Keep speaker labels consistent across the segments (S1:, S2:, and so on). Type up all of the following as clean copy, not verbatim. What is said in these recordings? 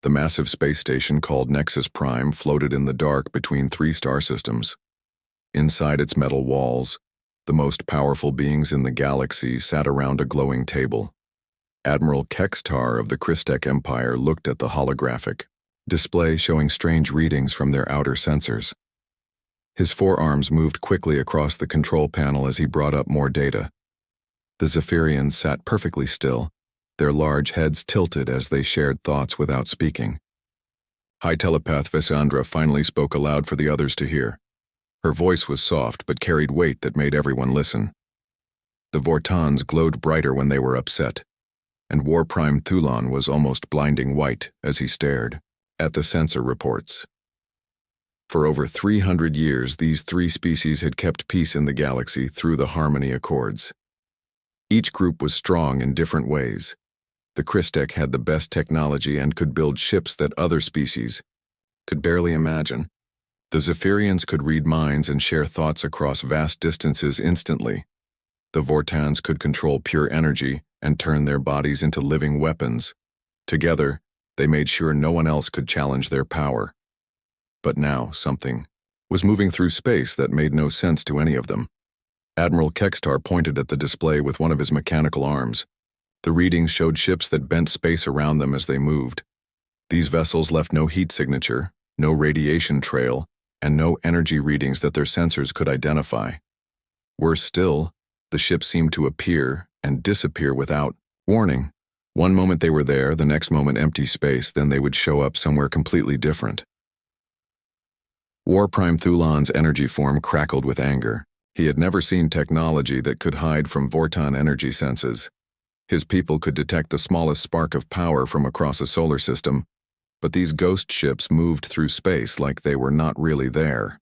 S1: The massive space station called Nexus Prime floated in the dark between three star systems. Inside its metal walls, the most powerful beings in the galaxy sat around a glowing table. Admiral Kextar of the Christek Empire looked at the holographic display showing strange readings from their outer sensors. His forearms moved quickly across the control panel as he brought up more data. The Zephyrians sat perfectly still, their large heads tilted as they shared thoughts without speaking. High telepath Vesandra finally spoke aloud for the others to hear. Her voice was soft but carried weight that made everyone listen. The Vortons glowed brighter when they were upset, and War Prime Thulon was almost blinding white as he stared at the sensor reports. For over 300 years, these three species had kept peace in the galaxy through the Harmony Accords. Each group was strong in different ways. The Christek had the best technology and could build ships that other species could barely imagine. The Zephyrians could read minds and share thoughts across vast distances instantly. The Vortans could control pure energy and turn their bodies into living weapons. Together, they made sure no one else could challenge their power. But now something was moving through space that made no sense to any of them. Admiral Kextar pointed at the display with one of his mechanical arms. The readings showed ships that bent space around them as they moved. These vessels left no heat signature, no radiation trail, and no energy readings that their sensors could identify. Worse still, the ships seemed to appear and disappear without warning. One moment they were there, the next moment empty space, then they would show up somewhere completely different. War Prime Thulon's energy form crackled with anger. He had never seen technology that could hide from Vorton energy senses. His people could detect the smallest spark of power from across a solar system, but these ghost ships moved through space like they were not really there.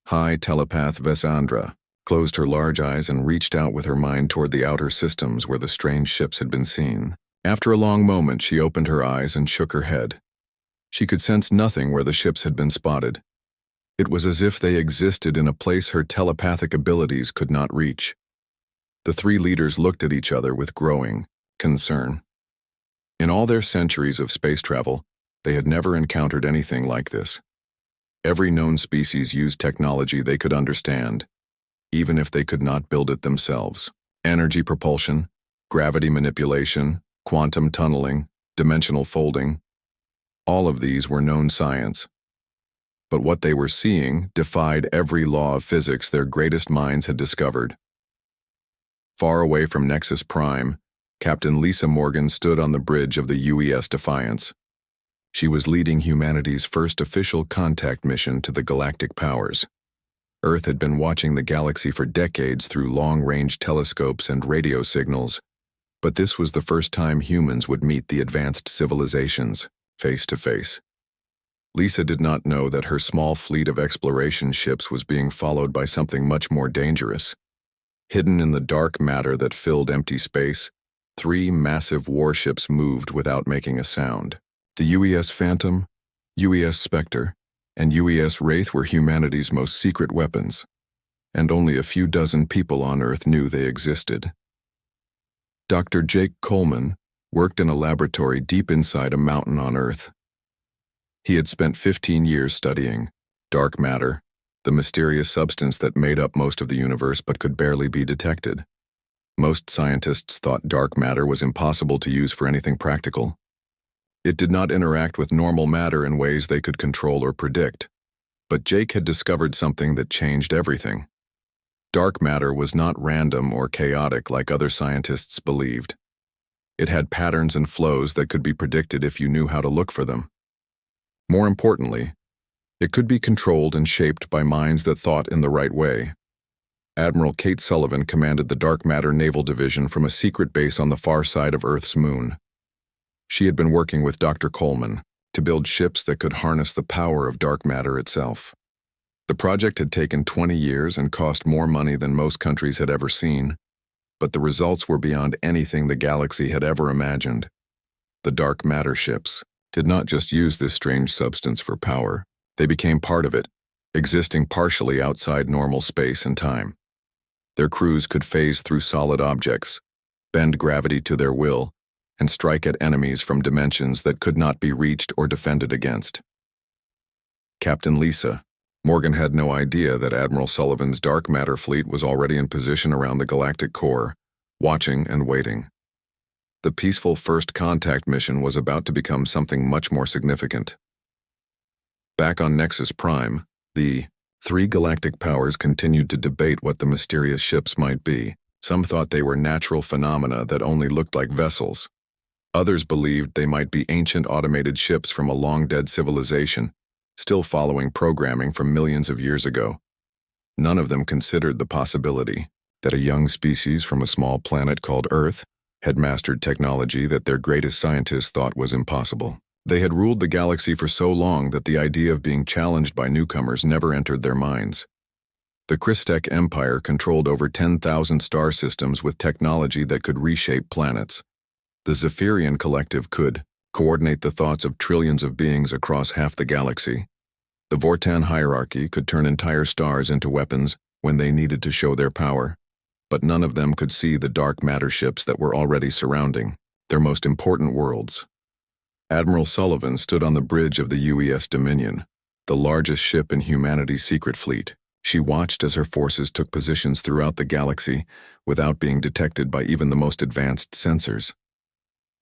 S1: High telepath Vesandra closed her large eyes and reached out with her mind toward the outer systems where the strange ships had been seen. After a long moment, she opened her eyes and shook her head. She could sense nothing where the ships had been spotted. It was as if they existed in a place her telepathic abilities could not reach. The three leaders looked at each other with growing concern. In all their centuries of space travel, they had never encountered anything like this. Every known species used technology they could understand, even if they could not build it themselves. Energy propulsion, gravity manipulation, quantum tunneling, dimensional folding. All of these were known science. But what they were seeing defied every law of physics their greatest minds had discovered. Far away from Nexus Prime, Captain Lisa Morgan stood on the bridge of the UES Defiance. She was leading humanity's first official contact mission to the galactic powers. Earth had been watching the galaxy for decades through long-range telescopes and radio signals, but this was the first time humans would meet the advanced civilizations, face to face. Lisa did not know that her small fleet of exploration ships was being followed by something much more dangerous. Hidden in the dark matter that filled empty space, three massive warships moved without making a sound. The UES Phantom, UES Spectre, and UES Wraith were humanity's most secret weapons, and only a few dozen people on Earth knew they existed. Dr. Jake Coleman worked in a laboratory deep inside a mountain on Earth. He had spent 15 years studying dark matter, the mysterious substance that made up most of the universe but could barely be detected. Most scientists thought dark matter was impossible to use for anything practical. It did not interact with normal matter in ways they could control or predict. But Jake had discovered something that changed everything. Dark matter was not random or chaotic like other scientists believed. It had patterns and flows that could be predicted if you knew how to look for them. More importantly, it could be controlled and shaped by minds that thought in the right way. Admiral Kate Sullivan commanded the Dark Matter Naval Division from a secret base on the far side of Earth's moon. She had been working with Dr. Coleman to build ships that could harness the power of dark matter itself. The project had taken 20 years and cost more money than most countries had ever seen, but the results were beyond anything the galaxy had ever imagined. The dark matter ships did not just use this strange substance for power. They became part of it, existing partially outside normal space and time. Their crews could phase through solid objects, bend gravity to their will, and strike at enemies from dimensions that could not be reached or defended against. Captain Lisa. Morgan had no idea that Admiral Sullivan's dark matter fleet was already in position around the galactic core, watching and waiting. The peaceful first contact mission was about to become something much more significant. Back on Nexus Prime, the three galactic powers continued to debate what the mysterious ships might be. Some thought they were natural phenomena that only looked like vessels. Others believed they might be ancient automated ships from a long-dead civilization, still following programming from millions of years ago. None of them considered the possibility that a young species from a small planet called Earth had mastered technology that their greatest scientists thought was impossible. They had ruled the galaxy for so long that the idea of being challenged by newcomers never entered their minds. The Christek Empire controlled over 10,000 star systems with technology that could reshape planets. The Zephyrian Collective could coordinate the thoughts of trillions of beings across half the galaxy. The Vortan hierarchy could turn entire stars into weapons when they needed to show their power, but none of them could see the dark matter ships that were already surrounding their most important worlds. Admiral Sullivan stood on the bridge of the UES Dominion, the largest ship in humanity's secret fleet. She watched as her forces took positions throughout the galaxy without being detected by even the most advanced sensors.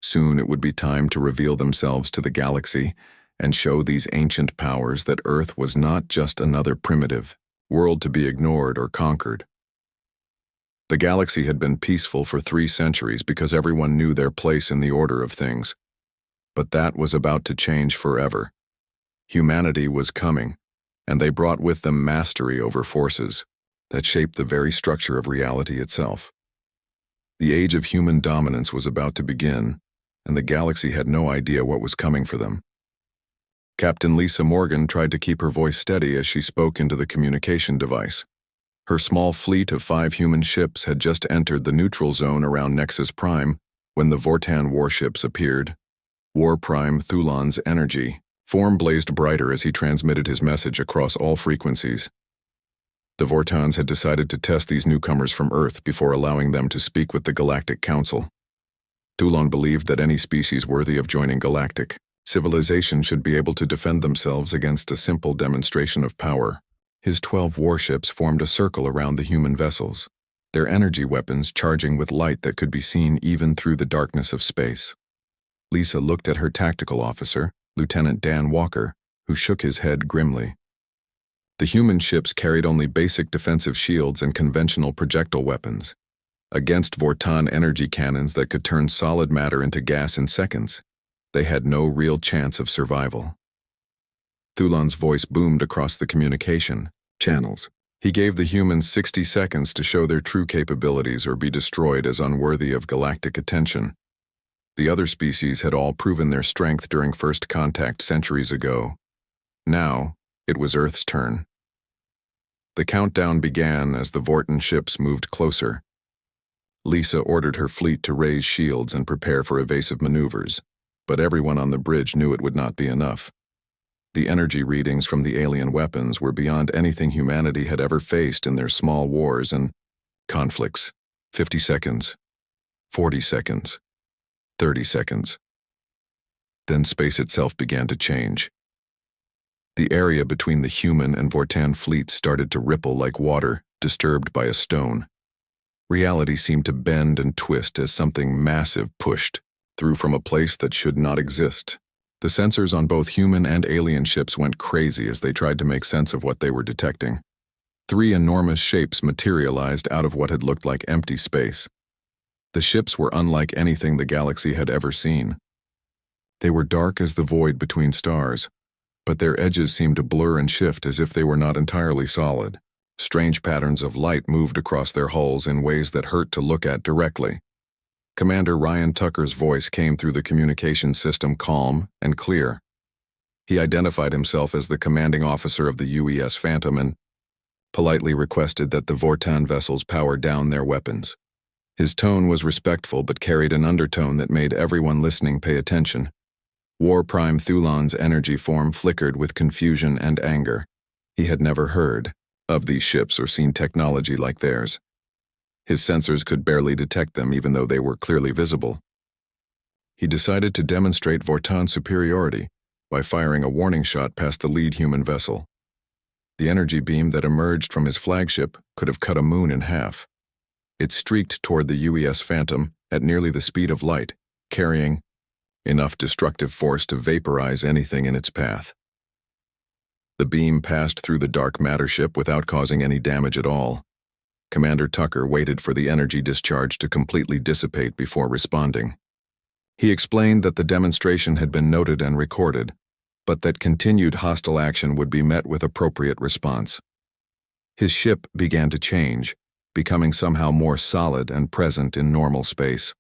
S1: Soon it would be time to reveal themselves to the galaxy and show these ancient powers that Earth was not just another primitive world to be ignored or conquered. The galaxy had been peaceful for 3 centuries because everyone knew their place in the order of things. But that was about to change forever. Humanity was coming, and they brought with them mastery over forces that shaped the very structure of reality itself. The age of human dominance was about to begin, and the galaxy had no idea what was coming for them. Captain Lisa Morgan tried to keep her voice steady as she spoke into the communication device. Her small fleet of 5 human ships had just entered the neutral zone around Nexus Prime when the Vortan warships appeared. War Prime Thulan's energy form blazed brighter as he transmitted his message across all frequencies. The Vortans had decided to test these newcomers from Earth before allowing them to speak with the Galactic Council. Thulan believed that any species worthy of joining Galactic civilization should be able to defend themselves against a simple demonstration of power. His 12 warships formed a circle around the human vessels, their energy weapons charging with light that could be seen even through the darkness of space. Lisa looked at her tactical officer, Lieutenant Dan Walker, who shook his head grimly. The human ships carried only basic defensive shields and conventional projectile weapons. Against Vortan energy cannons that could turn solid matter into gas in seconds, they had no real chance of survival. Thulan's voice boomed across the communication channels. He gave the humans 60 seconds to show their true capabilities or be destroyed as unworthy of galactic attention. The other species had all proven their strength during first contact centuries ago. Now, it was Earth's turn. The countdown began as the Vortan ships moved closer. Lisa ordered her fleet to raise shields and prepare for evasive maneuvers, but everyone on the bridge knew it would not be enough. The energy readings from the alien weapons were beyond anything humanity had ever faced in their small wars and conflicts. 50 seconds, 40 seconds, 30 seconds. Then space itself began to change. The area between the human and Vortan fleets started to ripple like water disturbed by a stone. Reality seemed to bend and twist as something massive pushed through from a place that should not exist. The sensors on both human and alien ships went crazy as they tried to make sense of what they were detecting. 3 enormous shapes materialized out of what had looked like empty space. The ships were unlike anything the galaxy had ever seen. They were dark as the void between stars, but their edges seemed to blur and shift as if they were not entirely solid. Strange patterns of light moved across their hulls in ways that hurt to look at directly. Commander Ryan Tucker's voice came through the communication system calm and clear. He identified himself as the commanding officer of the UES Phantom and politely requested that the Vortan vessels power down their weapons. His tone was respectful but carried an undertone that made everyone listening pay attention. War Prime Thulan's energy form flickered with confusion and anger. He had never heard of these ships or seen technology like theirs. His sensors could barely detect them even though they were clearly visible. He decided to demonstrate Vortan's superiority by firing a warning shot past the lead human vessel. The energy beam that emerged from his flagship could have cut a moon in half. It streaked toward the UES Phantom at nearly the speed of light, carrying enough destructive force to vaporize anything in its path. The beam passed through the dark matter ship without causing any damage at all. Commander Tucker waited for the energy discharge to completely dissipate before responding. He explained that the demonstration had been noted and recorded, but that continued hostile action would be met with appropriate response. His ship began to change, becoming somehow more solid and present in normal space.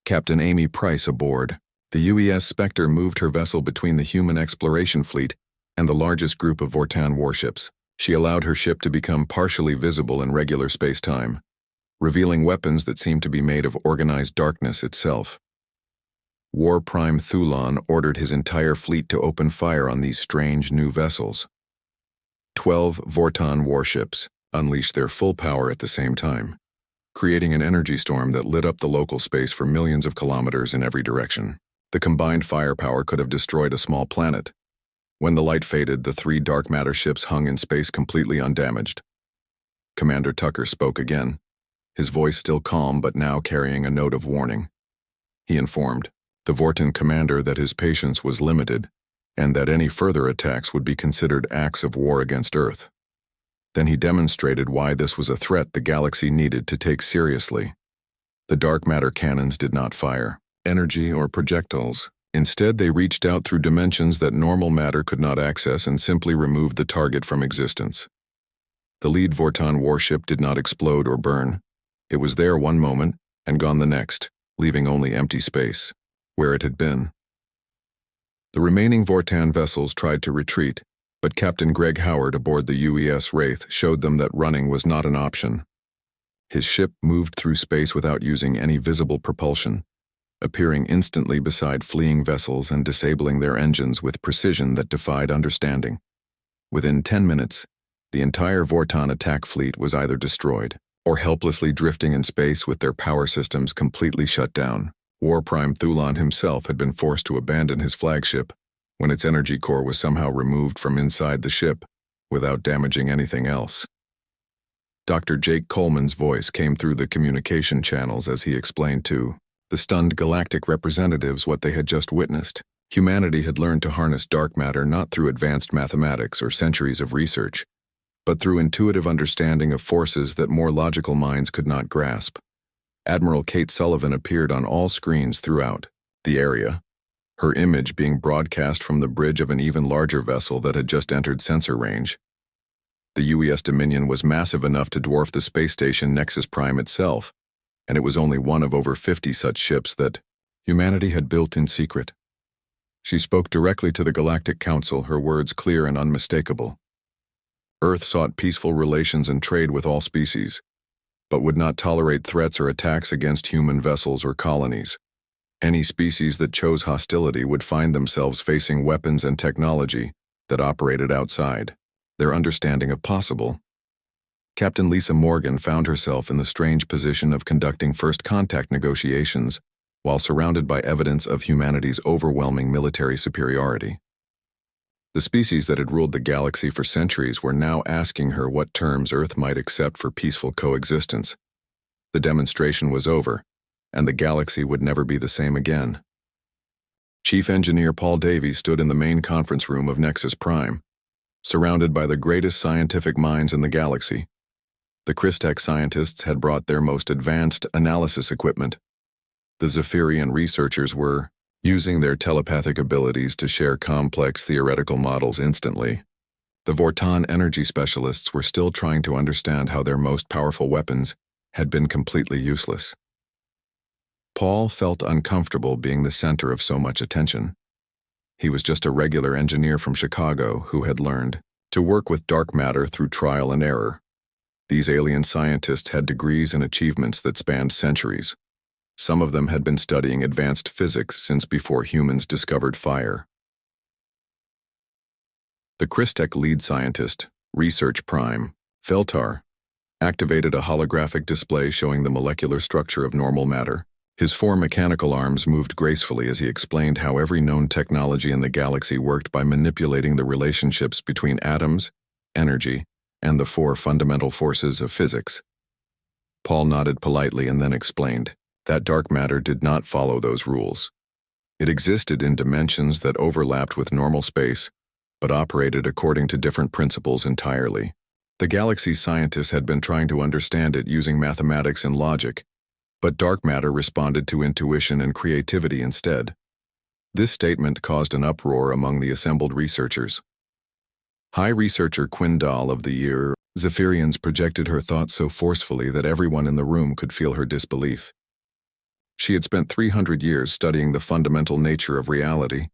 S1: Captain Amy Price aboard. The UES Spectre moved her vessel between the human exploration fleet and the largest group of Vortan warships. She allowed her ship to become partially visible in regular space-time, revealing weapons that seemed to be made of organized darkness itself. War Prime Thulon ordered his entire fleet to open fire on these strange new vessels. 12 Vortan warships unleashed their full power at the same time, creating an energy storm that lit up the local space for millions of kilometers in every direction. The combined firepower could have destroyed a small planet. When the light faded, the 3 dark matter ships hung in space completely undamaged. Commander Tucker spoke again, his voice still calm but now carrying a note of warning. He informed the Vortan commander that his patience was limited and that any further attacks would be considered acts of war against Earth. Then he demonstrated why this was a threat the galaxy needed to take seriously. The dark matter cannons did not fire energy or projectiles. Instead, they reached out through dimensions that normal matter could not access and simply removed the target from existence. The lead Vortan warship did not explode or burn. It was there one moment and gone the next, leaving only empty space, where it had been. The remaining Vortan vessels tried to retreat, but Captain Greg Howard aboard the UES Wraith showed them that running was not an option. His ship moved through space without using any visible propulsion, appearing instantly beside fleeing vessels and disabling their engines with precision that defied understanding. Within 10 minutes, the entire Vortan attack fleet was either destroyed or helplessly drifting in space with their power systems completely shut down. War Prime Thulon himself had been forced to abandon his flagship when its energy core was somehow removed from inside the ship without damaging anything else. Dr. Jake Coleman's voice came through the communication channels as he explained to the stunned galactic representatives what they had just witnessed. Humanity had learned to harness dark matter not through advanced mathematics or centuries of research, but through intuitive understanding of forces that more logical minds could not grasp. Admiral Kate Sullivan appeared on all screens throughout the area, her image being broadcast from the bridge of an even larger vessel that had just entered sensor range. The UES Dominion was massive enough to dwarf the space station Nexus Prime itself, and it was only one of over 50 such ships that humanity had built in secret. She spoke directly to the Galactic Council, her words clear and unmistakable. Earth sought peaceful relations and trade with all species, but would not tolerate threats or attacks against human vessels or colonies. Any species that chose hostility would find themselves facing weapons and technology that operated outside their understanding of possible. Captain Lisa Morgan found herself in the strange position of conducting first contact negotiations while surrounded by evidence of humanity's overwhelming military superiority. The species that had ruled the galaxy for centuries were now asking her what terms Earth might accept for peaceful coexistence. The demonstration was over, and the galaxy would never be the same again. Chief Engineer Paul Davies stood in the main conference room of Nexus Prime, surrounded by the greatest scientific minds in the galaxy. The Christech scientists had brought their most advanced analysis equipment. The Zephyrian researchers were using their telepathic abilities to share complex theoretical models instantly. The Vortan energy specialists were still trying to understand how their most powerful weapons had been completely useless. Paul felt uncomfortable being the center of so much attention. He was just a regular engineer from Chicago who had learned to work with dark matter through trial and error. These alien scientists had degrees and achievements that spanned centuries. Some of them had been studying advanced physics since before humans discovered fire. The Christech lead scientist, Research Prime, Feltar, activated a holographic display showing the molecular structure of normal matter, His four mechanical arms moved gracefully as he explained how every known technology in the galaxy worked by manipulating the relationships between atoms, energy, and the four fundamental forces of physics. Paul nodded politely and then explained that dark matter did not follow those rules. It existed in dimensions that overlapped with normal space, but operated according to different principles entirely. The galaxy's scientists had been trying to understand it using mathematics and logic, but dark matter responded to intuition and creativity instead. This statement caused an uproar among the assembled researchers. High researcher Quindal of the year, Zephyrians projected her thoughts so forcefully that everyone in the room could feel her disbelief. She had spent 300 years studying the fundamental nature of reality,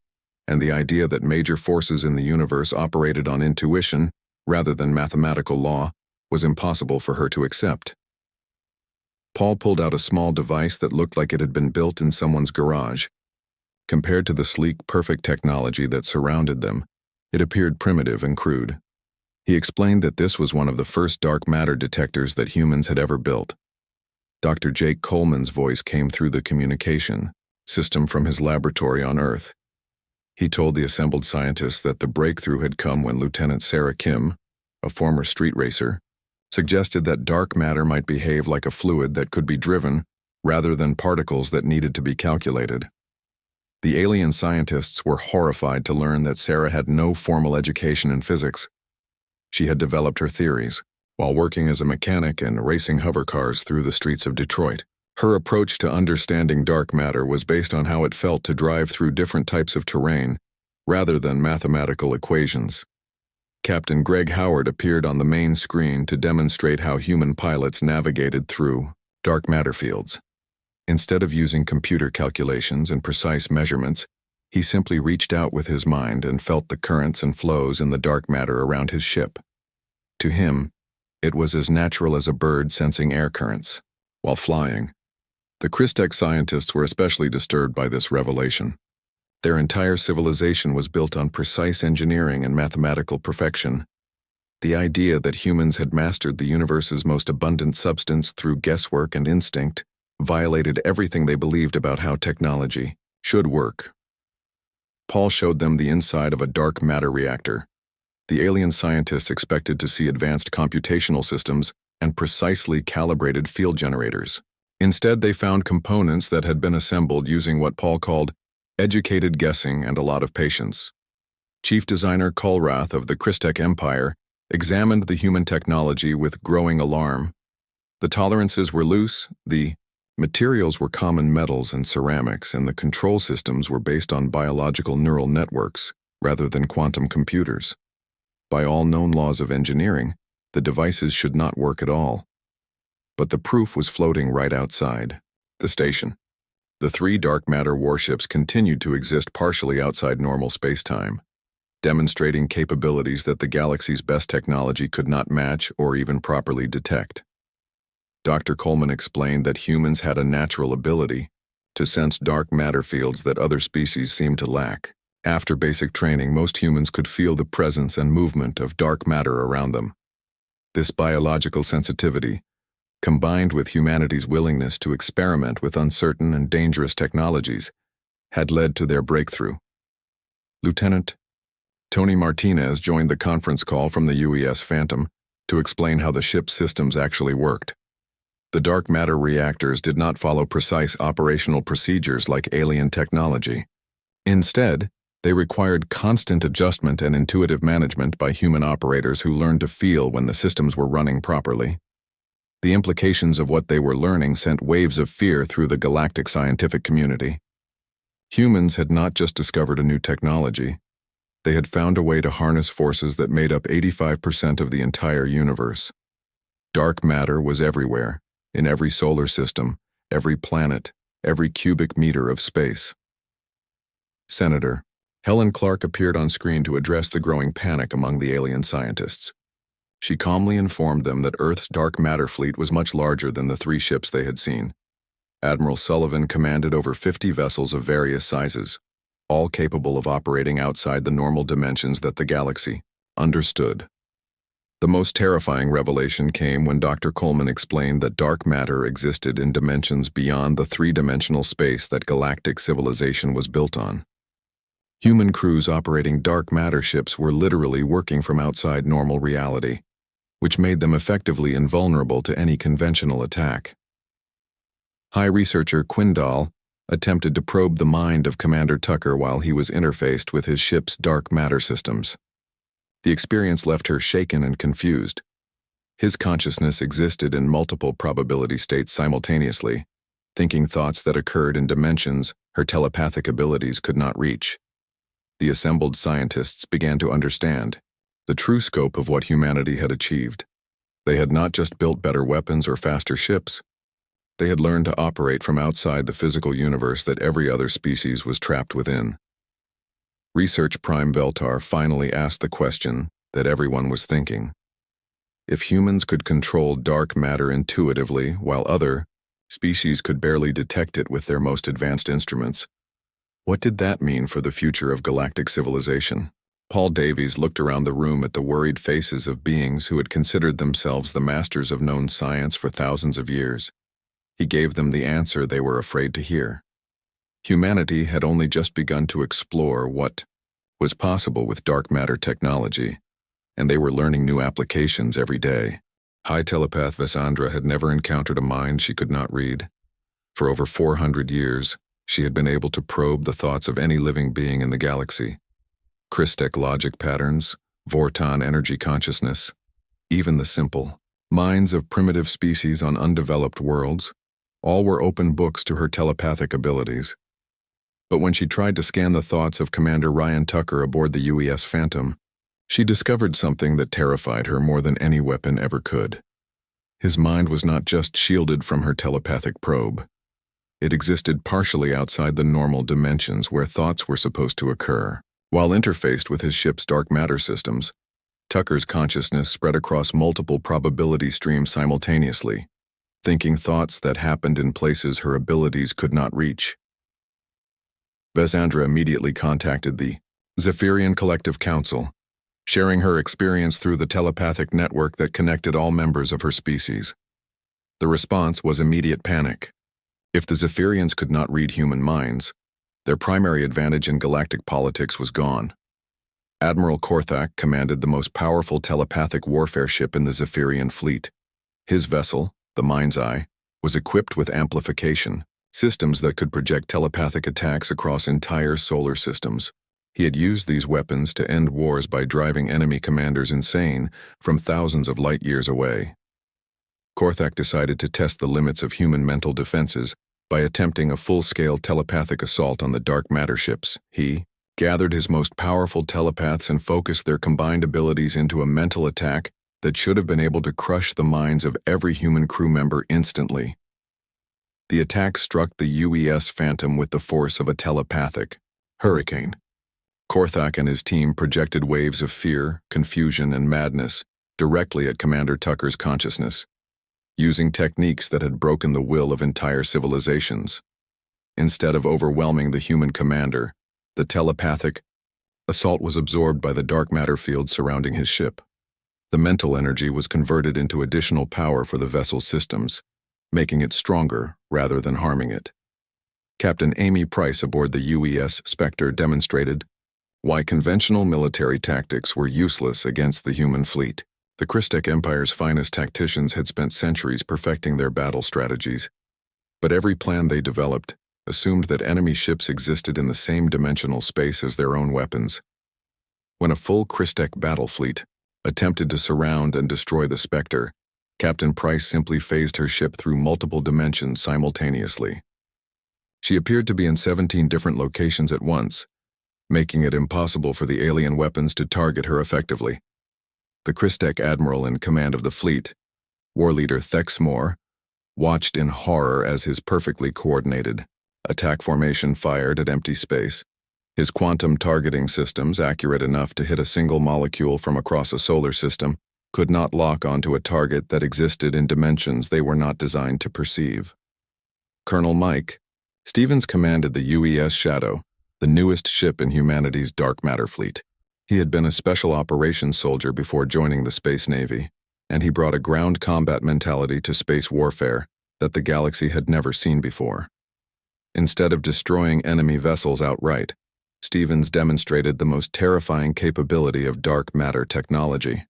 S1: and the idea that major forces in the universe operated on intuition rather than mathematical law was impossible for her to accept. Paul pulled out a small device that looked like it had been built in someone's garage. Compared to the sleek, perfect technology that surrounded them, it appeared primitive and crude. He explained that this was one of the first dark matter detectors that humans had ever built. Dr. Jake Coleman's voice came through the communication system from his laboratory on Earth. He told the assembled scientists that the breakthrough had come when Lieutenant Sarah Kim, a former street racer, suggested that dark matter might behave like a fluid that could be driven rather than particles that needed to be calculated. The alien scientists were horrified to learn that Sarah had no formal education in physics. She had developed her theories while working as a mechanic and racing hovercars through the streets of Detroit. Her approach to understanding dark matter was based on how it felt to drive through different types of terrain, rather than mathematical equations. Captain Greg Howard appeared on the main screen to demonstrate how human pilots navigated through dark matter fields. Instead of using computer calculations and precise measurements, he simply reached out with his mind and felt the currents and flows in the dark matter around his ship. To him, it was as natural as a bird sensing air currents while flying. The Christech scientists were especially disturbed by this revelation. Their entire civilization was built on precise engineering and mathematical perfection. The idea that humans had mastered the universe's most abundant substance through guesswork and instinct violated everything they believed about how technology should work. Paul showed them the inside of a dark matter reactor. The alien scientists expected to see advanced computational systems and precisely calibrated field generators. Instead, they found components that had been assembled using what Paul called educated guessing and a lot of patience. Chief designer Kulrath of the Christech Empire examined the human technology with growing alarm. The tolerances were loose, the materials were common metals and ceramics, and the control systems were based on biological neural networks rather than quantum computers. By all known laws of engineering, the devices should not work at all. But the proof was floating right outside the station. The three dark matter warships continued to exist partially outside normal space-time, demonstrating capabilities that the galaxy's best technology could not match or even properly detect. Dr. Coleman explained that humans had a natural ability to sense dark matter fields that other species seemed to lack. After basic training, most humans could feel the presence and movement of dark matter around them. This biological sensitivity, combined with humanity's willingness to experiment with uncertain and dangerous technologies, had led to their breakthrough. Lieutenant Tony Martinez joined the conference call from the UES Phantom to explain how the ship's systems actually worked. The dark matter reactors did not follow precise operational procedures like alien technology. Instead, they required constant adjustment and intuitive management by human operators who learned to feel when the systems were running properly. The implications of what they were learning sent waves of fear through the galactic scientific community. Humans had not just discovered a new technology. They had found a way to harness forces that made up 85% of the entire universe. Dark matter was everywhere, in every solar system, every planet, every cubic meter of space. Senator Helen Clark appeared on screen to address the growing panic among the alien scientists. She calmly informed them that Earth's dark matter fleet was much larger than the three ships they had seen. Admiral Sullivan commanded over 50 vessels of various sizes, all capable of operating outside the normal dimensions that the galaxy understood. The most terrifying revelation came when Dr. Coleman explained that dark matter existed in dimensions beyond the three-dimensional space that galactic civilization was built on. Human crews operating dark matter ships were literally working from outside normal reality, which made them effectively invulnerable to any conventional attack. High researcher Quindal attempted to probe the mind of Commander Tucker while he was interfaced with his ship's dark matter systems. The experience left her shaken and confused. His consciousness existed in multiple probability states simultaneously, thinking thoughts that occurred in dimensions her telepathic abilities could not reach. The assembled scientists began to understand the true scope of what humanity had achieved. They had not just built better weapons or faster ships. They had learned to operate from outside the physical universe that every other species was trapped within. Research Prime Veltar finally asked the question that everyone was thinking. If humans could control dark matter intuitively while other species could barely detect it with their most advanced instruments, what did that mean for the future of galactic civilization? Paul Davies looked around the room at the worried faces of beings who had considered themselves the masters of known science for thousands of years. He gave them the answer they were afraid to hear. Humanity had only just begun to explore what was possible with dark matter technology, and they were learning new applications every day. High telepath Vesandra had never encountered a mind she could not read. For over 400 years, she had been able to probe the thoughts of any living being in the galaxy. Christek logic patterns, Vortan energy consciousness, even the simple minds of primitive species on undeveloped worlds, all were open books to her telepathic abilities. But when she tried to scan the thoughts of Commander Ryan Tucker aboard the UES Phantom, she discovered something that terrified her more than any weapon ever could. His mind was not just shielded from her telepathic probe. It existed partially outside the normal dimensions where thoughts were supposed to occur. While interfaced with his ship's dark matter systems, Tucker's consciousness spread across multiple probability streams simultaneously, thinking thoughts that happened in places her abilities could not reach. Vesandra immediately contacted the Zephyrian Collective Council, sharing her experience through the telepathic network that connected all members of her species. The response was immediate panic. If the Zephyrians could not read human minds, their primary advantage in galactic politics was gone. Admiral Korthak commanded the most powerful telepathic warfare ship in the Zephyrian fleet. His vessel, the Mind's Eye, was equipped with amplification, systems that could project telepathic attacks across entire solar systems. He had used these weapons to end wars by driving enemy commanders insane from thousands of light years away. Korthak decided to test the limits of human mental defenses by attempting a full-scale telepathic assault on the dark matter ships. He gathered his most powerful telepaths and focused their combined abilities into a mental attack that should have been able to crush the minds of every human crew member instantly. The attack struck the UES Phantom with the force of a telepathic hurricane. Korthak and his team projected waves of fear, confusion, and madness directly at Commander Tucker's consciousness, using techniques that had broken the will of entire civilizations. Instead of overwhelming the human commander, the telepathic assault was absorbed by the dark matter field surrounding his ship. The mental energy was converted into additional power for the vessel's systems, making it stronger rather than harming it. Captain Amy Price aboard the UES Spectre demonstrated why conventional military tactics were useless against the human fleet. The Christek Empire's finest tacticians had spent centuries perfecting their battle strategies, but every plan they developed assumed that enemy ships existed in the same dimensional space as their own weapons. When a full Christek battle fleet attempted to surround and destroy the Spectre, Captain Price simply phased her ship through multiple dimensions simultaneously. She appeared to be in 17 different locations at once, making it impossible for the alien weapons to target her effectively. The Christek admiral in command of the fleet, war leader Thexmore, watched in horror as his perfectly coordinated attack formation fired at empty space. His quantum targeting systems, accurate enough to hit a single molecule from across a solar system, could not lock onto a target that existed in dimensions they were not designed to perceive. Colonel Mike Stevens commanded the UES Shadow, the newest ship in humanity's dark matter fleet. He had been a special operations soldier before joining the Space Navy, and he brought a ground combat mentality to space warfare that the galaxy had never seen before. Instead of destroying enemy vessels outright, Stevens demonstrated the most terrifying capability of dark matter technology.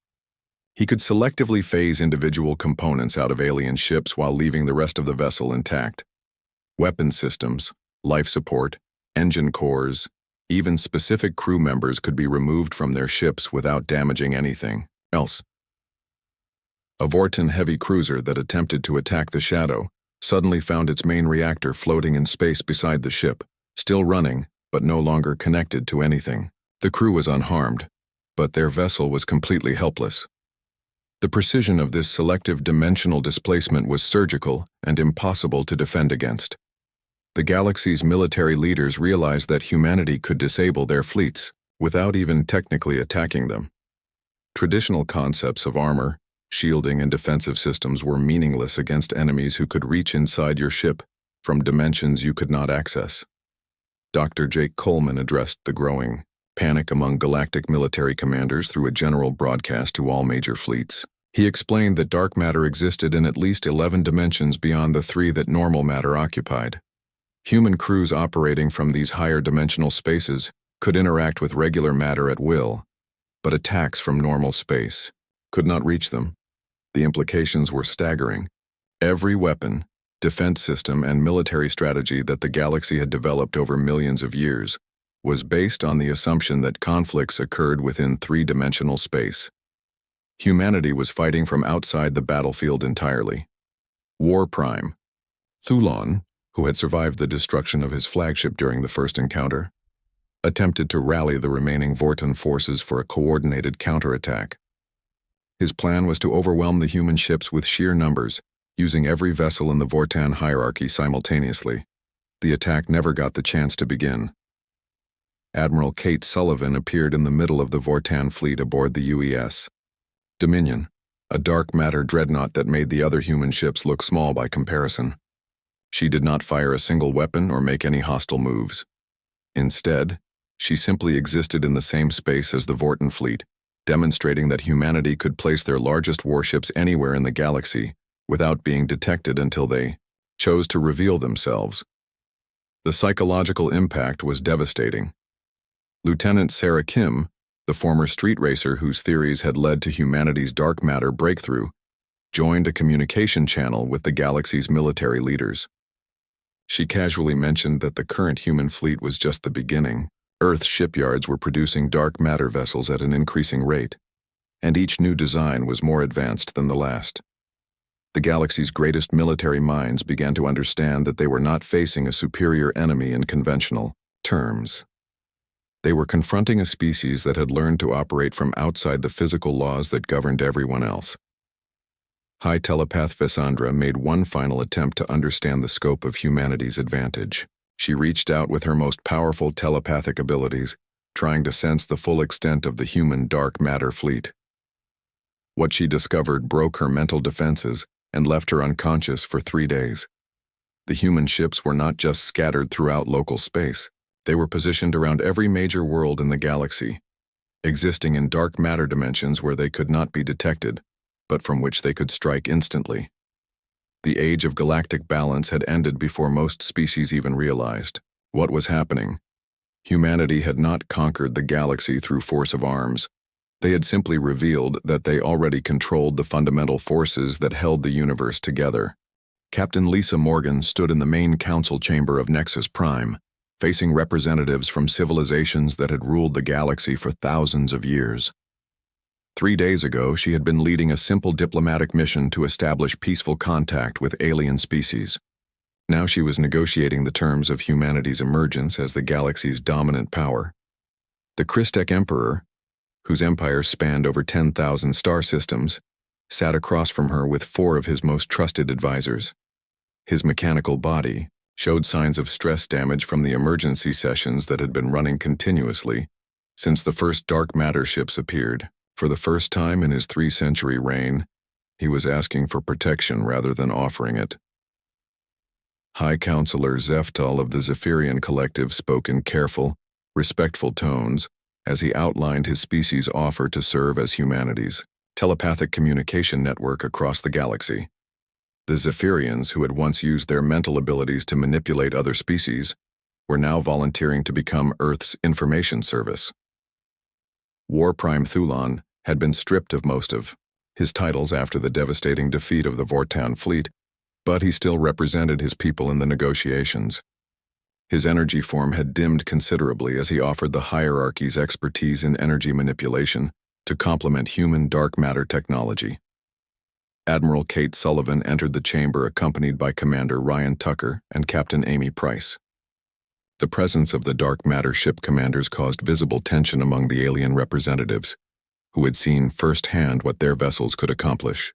S1: He could selectively phase individual components out of alien ships while leaving the rest of the vessel intact. Weapon systems, life support, engine cores, even specific crew members could be removed from their ships without damaging anything else. A Vortan heavy cruiser that attempted to attack the Shadow suddenly found its main reactor floating in space beside the ship, still running, but no longer connected to anything. The crew was unharmed, but their vessel was completely helpless. The precision of this selective dimensional displacement was surgical and impossible to defend against. The galaxy's military leaders realized that humanity could disable their fleets without even technically attacking them. Traditional concepts of armor, shielding, and defensive systems were meaningless against enemies who could reach inside your ship from dimensions you could not access. Dr. Jake Coleman addressed the growing panic among galactic military commanders through a general broadcast to all major fleets. He explained that dark matter existed in at least 11 dimensions beyond the 3 that normal matter occupied. Human crews operating from these higher dimensional spaces could interact with regular matter at will, but attacks from normal space could not reach them. The implications were staggering. Every weapon, defense system, and military strategy that the galaxy had developed over millions of years was based on the assumption that conflicts occurred within 3-dimensional space. Humanity was fighting from outside the battlefield entirely. War Prime, Thulon, who had survived the destruction of his flagship during the first encounter, attempted to rally the remaining Vortan forces for a coordinated counterattack. His plan was to overwhelm the human ships with sheer numbers, using every vessel in the Vortan hierarchy simultaneously. The attack never got the chance to begin. Admiral Kate Sullivan appeared in the middle of the Vortan fleet aboard the UES Dominion, a dark matter dreadnought that made the other human ships look small by comparison. She did not fire a single weapon or make any hostile moves. Instead, she simply existed in the same space as the Vortan fleet, demonstrating that humanity could place their largest warships anywhere in the galaxy without being detected until they chose to reveal themselves. The psychological impact was devastating. Lieutenant Sarah Kim, the former street racer whose theories had led to humanity's dark matter breakthrough, joined a communication channel with the galaxy's military leaders. She casually mentioned that the current human fleet was just the beginning. Earth's shipyards were producing dark matter vessels at an increasing rate, and each new design was more advanced than the last. The galaxy's greatest military minds began to understand that they were not facing a superior enemy in conventional terms. They were confronting a species that had learned to operate from outside the physical laws that governed everyone else. High telepath Vessandra made one final attempt to understand the scope of humanity's advantage. She reached out with her most powerful telepathic abilities, trying to sense the full extent of the human dark matter fleet. What she discovered broke her mental defenses and left her unconscious for 3 days. The human ships were not just scattered throughout local space. They were positioned around every major world in the galaxy, existing in dark matter dimensions where they could not be detected, but from which they could strike instantly. The age of galactic balance had ended before most species even realized what was happening. Humanity had not conquered the galaxy through force of arms. They had simply revealed that they already controlled the fundamental forces that held the universe together. Captain Lisa Morgan stood in the main council chamber of Nexus Prime, facing representatives from civilizations that had ruled the galaxy for thousands of years. 3 days ago, she had been leading a simple diplomatic mission to establish peaceful contact with alien species. Now she was negotiating the terms of humanity's emergence as the galaxy's dominant power. The Christek Emperor, whose empire spanned over 10,000 star systems, sat across from her with 4 of his most trusted advisors. His mechanical body showed signs of stress damage from the emergency sessions that had been running continuously since the first dark matter ships appeared. For the first time in his 3-century reign, he was asking for protection rather than offering it. High Counselor Zeftal of the Zephyrian Collective spoke in careful, respectful tones, as he outlined his species' offer to serve as humanity's telepathic communication network across the galaxy. The Zephyrians, who had once used their mental abilities to manipulate other species, were now volunteering to become Earth's information service. War Prime Thulon had been stripped of most of his titles after the devastating defeat of the Vortan fleet, but he still represented his people in the negotiations. His energy form had dimmed considerably as he offered the hierarchy's expertise in energy manipulation to complement human dark matter technology. Admiral Kate Sullivan entered the chamber accompanied by Commander Ryan Tucker and Captain Amy Price. The presence of the dark matter ship commanders caused visible tension among the alien representatives, who had seen firsthand what their vessels could accomplish.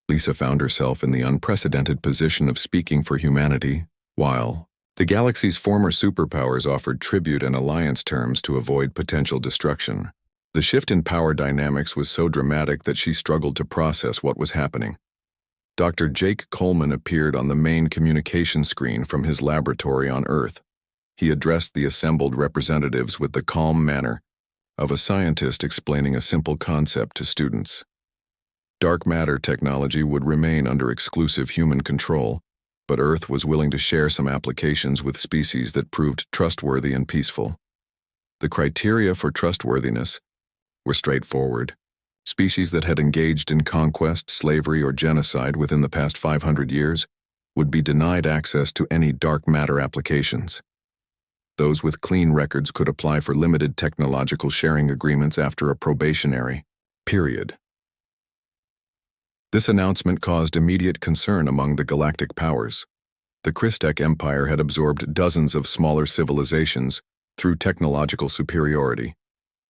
S1: Lisa found herself in the unprecedented position of speaking for humanity, while the galaxy's former superpowers offered tribute and alliance terms to avoid potential destruction. The shift in power dynamics was so dramatic that she struggled to process what was happening. Dr. Jake Coleman appeared on the main communication screen from his laboratory on Earth. He addressed the assembled representatives with the calm manner of a scientist explaining a simple concept to students. Dark matter technology would remain under exclusive human control, but Earth was willing to share some applications with species that proved trustworthy and peaceful. The criteria for trustworthiness were straightforward. Species that had engaged in conquest, slavery, or genocide within the past 500 years would be denied access to any dark matter applications. Those with clean records could apply for limited technological sharing agreements after a probationary period. This announcement caused immediate concern among the galactic powers. The Christek Empire had absorbed dozens of smaller civilizations through technological superiority.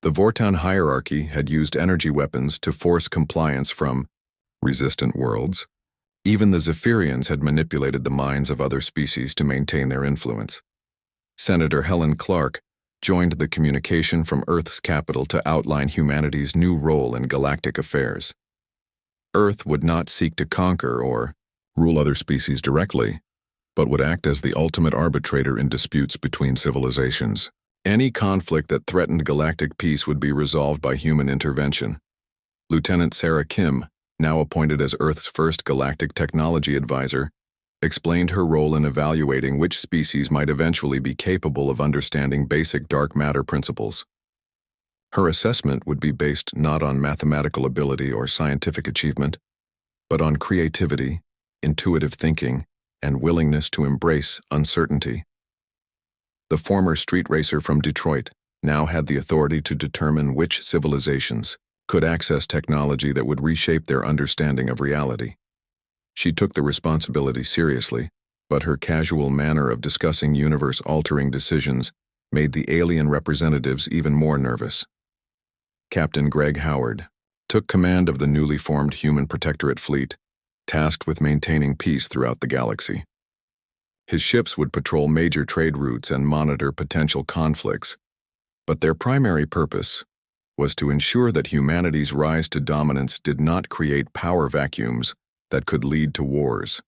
S1: The Vortan hierarchy had used energy weapons to force compliance from resistant worlds. Even the Zephyrians had manipulated the minds of other species to maintain their influence. Senator Helen Clark joined the communication from Earth's capital to outline humanity's new role in galactic affairs. Earth would not seek to conquer or rule other species directly, but would act as the ultimate arbitrator in disputes between civilizations. Any conflict that threatened galactic peace would be resolved by human intervention. Lieutenant Sarah Kim, now appointed as Earth's first galactic technology advisor, explained her role in evaluating which species might eventually be capable of understanding basic dark matter principles. Her assessment would be based not on mathematical ability or scientific achievement, but on creativity, intuitive thinking, and willingness to embrace uncertainty. The former street racer from Detroit now had the authority to determine which civilizations could access technology that would reshape their understanding of reality. She took the responsibility seriously, but her casual manner of discussing universe-altering decisions made the alien representatives even more nervous. Captain Greg Howard took command of the newly formed Human Protectorate fleet, tasked with maintaining peace throughout the galaxy. His ships would patrol major trade routes and monitor potential conflicts, but their primary purpose was to ensure that humanity's rise to dominance did not create power vacuums that could lead to wars.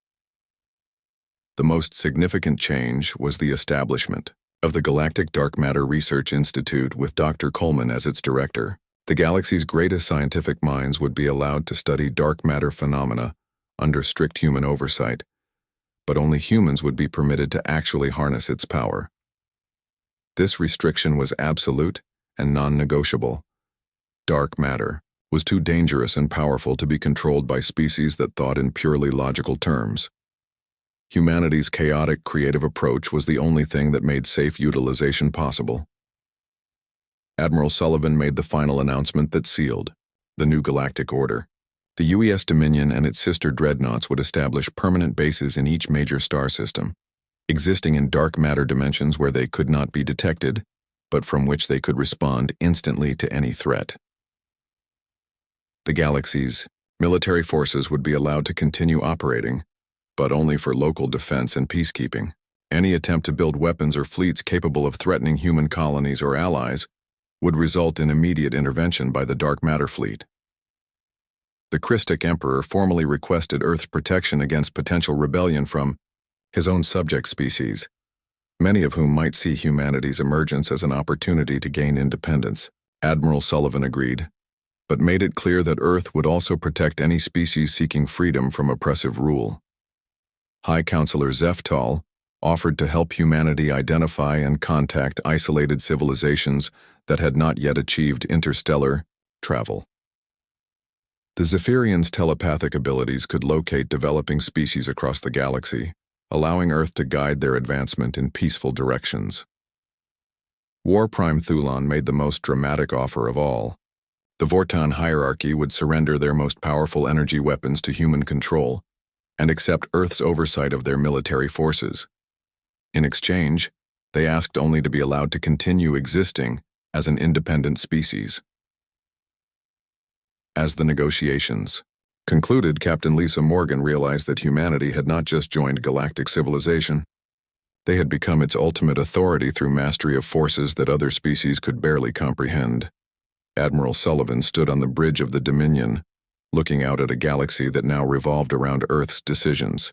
S1: The most significant change was the establishment of the Galactic Dark Matter Research Institute with Dr. Coleman as its director. The galaxy's greatest scientific minds would be allowed to study dark matter phenomena under strict human oversight, but only humans would be permitted to actually harness its power. This restriction was absolute and non-negotiable. Dark matter was too dangerous and powerful to be controlled by species that thought in purely logical terms. Humanity's chaotic, creative approach was the only thing that made safe utilization possible. Admiral Sullivan made the final announcement that sealed the new galactic order. The UES Dominion and its sister dreadnoughts would establish permanent bases in each major star system, existing in dark matter dimensions where they could not be detected, but from which they could respond instantly to any threat. The galaxy's military forces would be allowed to continue operating, but only for local defense and peacekeeping. Any attempt to build weapons or fleets capable of threatening human colonies or allies would result in immediate intervention by the dark matter fleet. The Christek Emperor formally requested Earth's protection against potential rebellion from his own subject species. many of whom might see humanity's emergence as an opportunity to gain independence. Admiral Sullivan agreed, but made it clear that Earth would also protect any species seeking freedom from oppressive rule. High Counselor Zeftal offered to help humanity identify and contact isolated civilizations that had not yet achieved interstellar travel. The Zephyrians' telepathic abilities could locate developing species across the galaxy, allowing Earth to guide their advancement in peaceful directions. War Prime Thulon made the most dramatic offer of all. The Vortan hierarchy would surrender their most powerful energy weapons to human control and accept Earth's oversight of their military forces. In exchange, they asked only to be allowed to continue existing as an independent species. As the negotiations concluded, Captain Lisa Morgan realized that humanity had not just joined galactic civilization. They had become its ultimate authority through mastery of forces that other species could barely comprehend. Admiral Sullivan stood on the bridge of the Dominion, looking out at a galaxy that now revolved around Earth's decisions.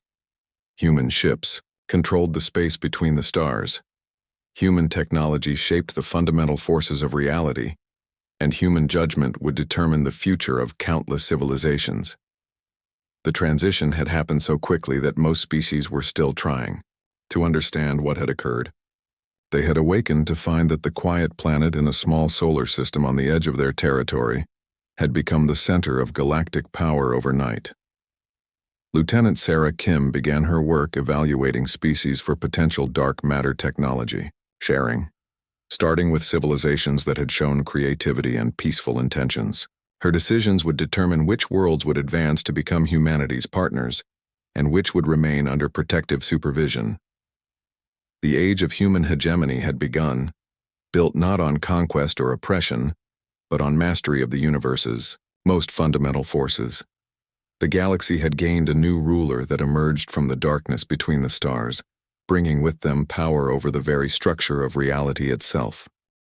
S1: Human ships controlled the space between the stars. Human technology shaped the fundamental forces of reality, and human judgment would determine the future of countless civilizations. The transition had happened so quickly that most species were still trying to understand what had occurred. They had awakened to find that the quiet planet in a small solar system on the edge of their territory had become the center of galactic power overnight. Lieutenant Sarah Kim began her work evaluating species for potential dark matter technology sharing, starting with civilizations that had shown creativity and peaceful intentions. Her decisions would determine which worlds would advance to become humanity's partners and which would remain under protective supervision. The age of human hegemony had begun, built not on conquest or oppression, but on mastery of the universe's most fundamental forces. The galaxy had gained a new ruler that emerged from the darkness between the stars, bringing with them power over the very structure of reality itself.